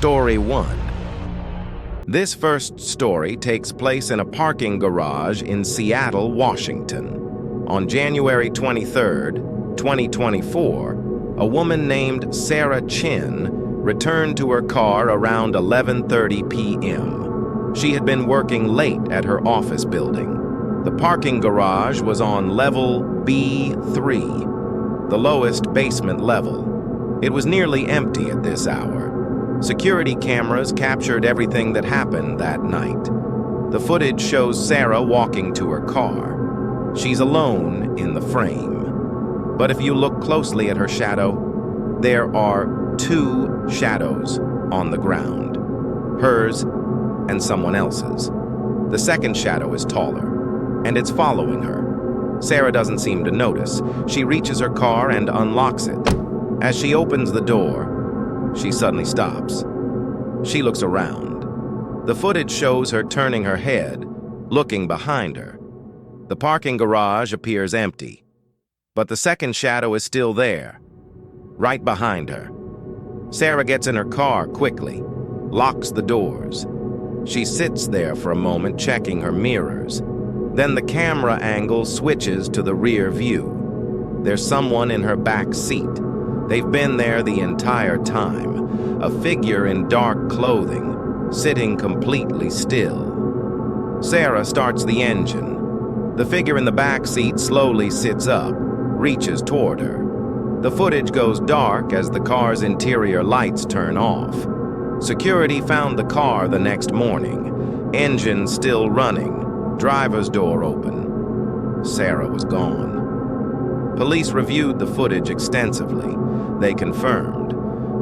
Story 1. This first story takes place in a parking garage in Seattle, Washington. On January 23, 2024, a woman named Sarah Chen returned to her car around 11:30 p.m. She had been working late at her office building. The parking garage was on level B3, the lowest basement level. It was nearly empty at this hour. Security cameras captured everything that happened that night. The footage shows Sarah walking to her car. She's alone in the frame. But if you look closely at her shadow, there are two shadows on the ground, hers and someone else's. The second shadow is taller, and it's following her. Sarah doesn't seem to notice. She reaches her car and unlocks it. As she opens the door, she suddenly stops. She looks around. The footage shows her turning her head, looking behind her. The parking garage appears empty, but the second shadow is still there, right behind her. Sarah gets in her car quickly, locks the doors. She sits there for a moment, checking her mirrors. Then the camera angle switches to the rear view. There's someone in her back seat. They've been there the entire time, a figure in dark clothing, sitting completely still. Sarah starts the engine. The figure in the back seat slowly sits up, reaches toward her. The footage goes dark as the car's interior lights turn off. Security found the car the next morning, engine still running, driver's door open. Sarah was gone. Police reviewed the footage extensively. They confirmed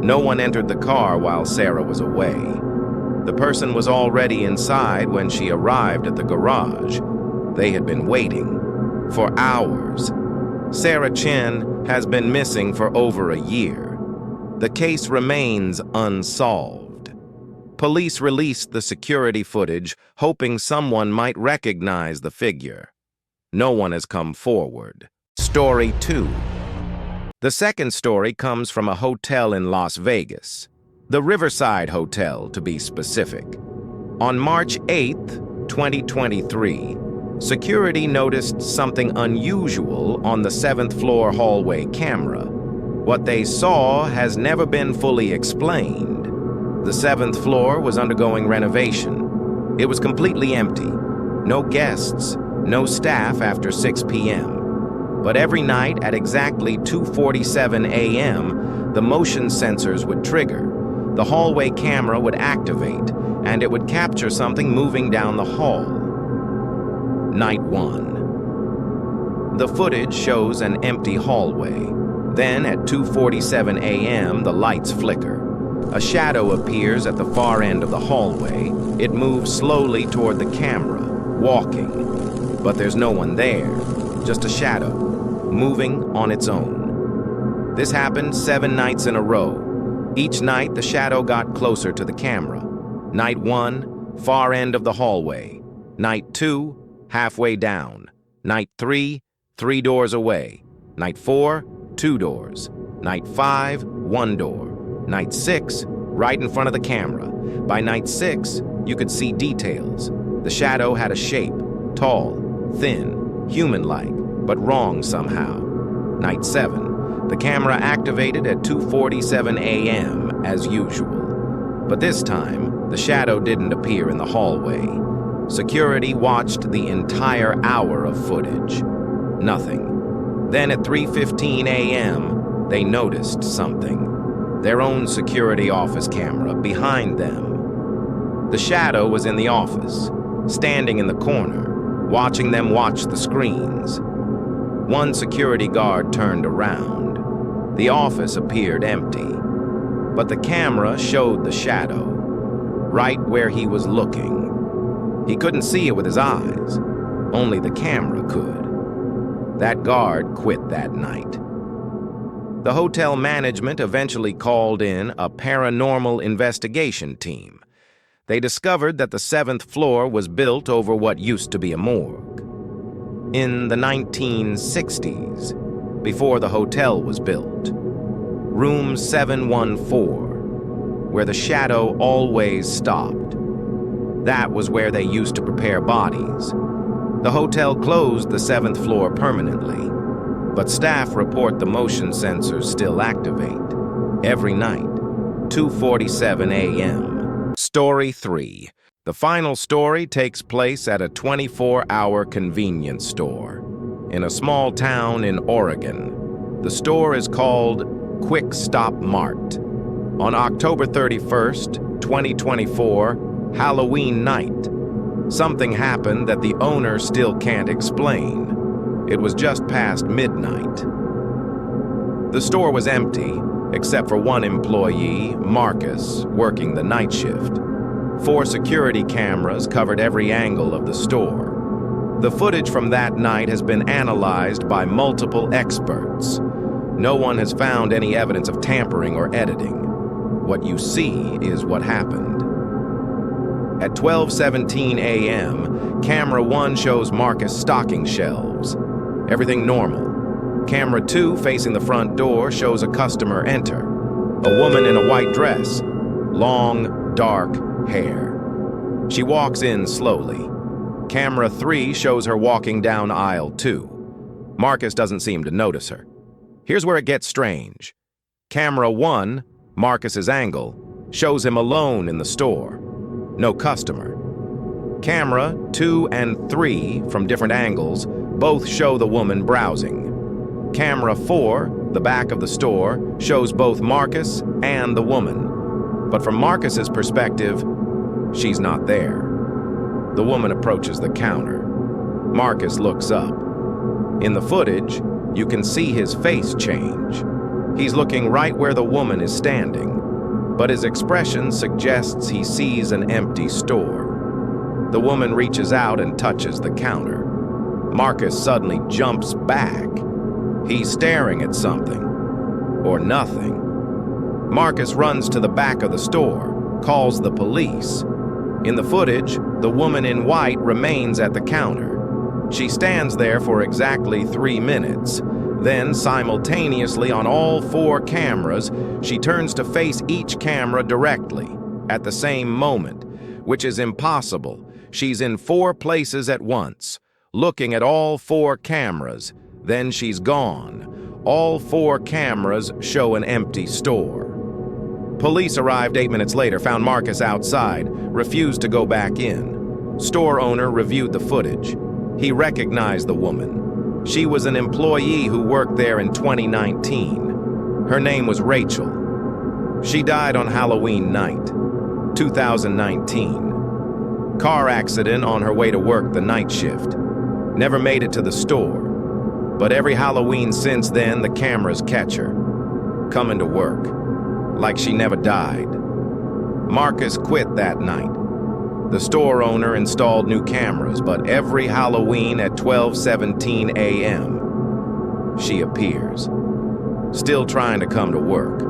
no one entered the car while Sarah was away. The person was already inside when she arrived at the garage. They had been waiting for hours. Sarah Chen has been missing for over a year. The case remains unsolved. Police released the security footage, hoping someone might recognize the figure. No one has come forward. Story 2. The second story comes from a hotel in Las Vegas, the Riverside Hotel to be specific. On March 8, 2023, security noticed something unusual on the 7th floor hallway camera. What they saw has never been fully explained. The 7th floor was undergoing renovation. It was completely empty. No guests, no staff after 6 p.m. But every night at exactly 2:47 a.m., the motion sensors would trigger. The hallway camera would activate, and it would capture something moving down the hall. Night 1. The footage shows an empty hallway. Then at 2:47 a.m., the lights flicker. A shadow appears at the far end of the hallway. It moves slowly toward the camera, walking. But there's no one there, just a shadow, moving on its own. This happened 7 nights in a row. Each night, the shadow got closer to the camera. Night 1, far end of the hallway. Night 2, halfway down. Night 3, 3 doors away. Night 4, 2 doors. Night 5, 1 door. Night 6, right in front of the camera. By night 6, you could see details. The shadow had a shape, tall, thin, human-like, but wrong somehow. Night 7, the camera activated at 2:47 a.m. as usual. But this time, the shadow didn't appear in the hallway. Security watched the entire hour of footage. Nothing. Then at 3:15 a.m., they noticed something. Their own security office camera behind them. The shadow was in the office, standing in the corner, watching them watch the screens. One security guard turned around. The office appeared empty, but the camera showed the shadow, right where he was looking. He couldn't see it with his eyes. Only the camera could. That guard quit that night. The hotel management eventually called in a paranormal investigation team. They discovered that the 7th floor was built over what used to be a morgue. In the 1960s, before the hotel was built, room 714, where the shadow always stopped. That was where they used to prepare bodies. The hotel closed the 7th floor permanently, but staff report the motion sensors still activate every night, 2:47 a.m. Story 3. The final story takes place at a 24-hour convenience store in a small town in Oregon. The store is called Quick Stop Mart. On October 31st, 2024, Halloween night, something happened that the owner still can't explain. It was just past midnight. The store was empty, except for one employee, Marcus, working the night shift. 4 security cameras covered every angle of the store. The footage from that night has been analyzed by multiple experts. No one has found any evidence of tampering or editing. What you see is what happened. At 12:17 a.m., Camera 1 shows Marcus stocking shelves. Everything normal. Camera 2, facing the front door, shows a customer enter. A woman in a white dress, long, dark hair. She walks in slowly. Camera 3 shows her walking down aisle 2. Marcus doesn't seem to notice her. Here's where it gets strange. Camera 1, Marcus's angle, shows him alone in the store. No customer. Camera 2 and 3, from different angles, both show the woman browsing. Camera 4, the back of the store, shows both Marcus and the woman. But from Marcus's perspective, she's not there. The woman approaches the counter. Marcus looks up. In the footage, you can see his face change. He's looking right where the woman is standing, but his expression suggests he sees an empty store. The woman reaches out and touches the counter. Marcus suddenly jumps back. He's staring at something, or nothing. Marcus runs to the back of the store, calls the police. In the footage, the woman in white remains at the counter. She stands there for exactly 3 minutes. Then, simultaneously on all 4 cameras, she turns to face each camera directly at the same moment, which is impossible. She's in 4 places at once, looking at all 4 cameras. Then she's gone. All 4 cameras show an empty store. Police arrived 8 minutes later, found Marcus outside, refused to go back in. Store owner reviewed the footage. He recognized the woman. She was an employee who worked there in 2019. Her name was Rachel. She died on Halloween night, 2019. Car accident on her way to work the night shift. Never made it to the store. But every Halloween since then, the cameras catch her, coming to work, like she never died. Marcus quit that night. The store owner installed new cameras, but every Halloween at 12:17 a.m., she appears, still trying to come to work.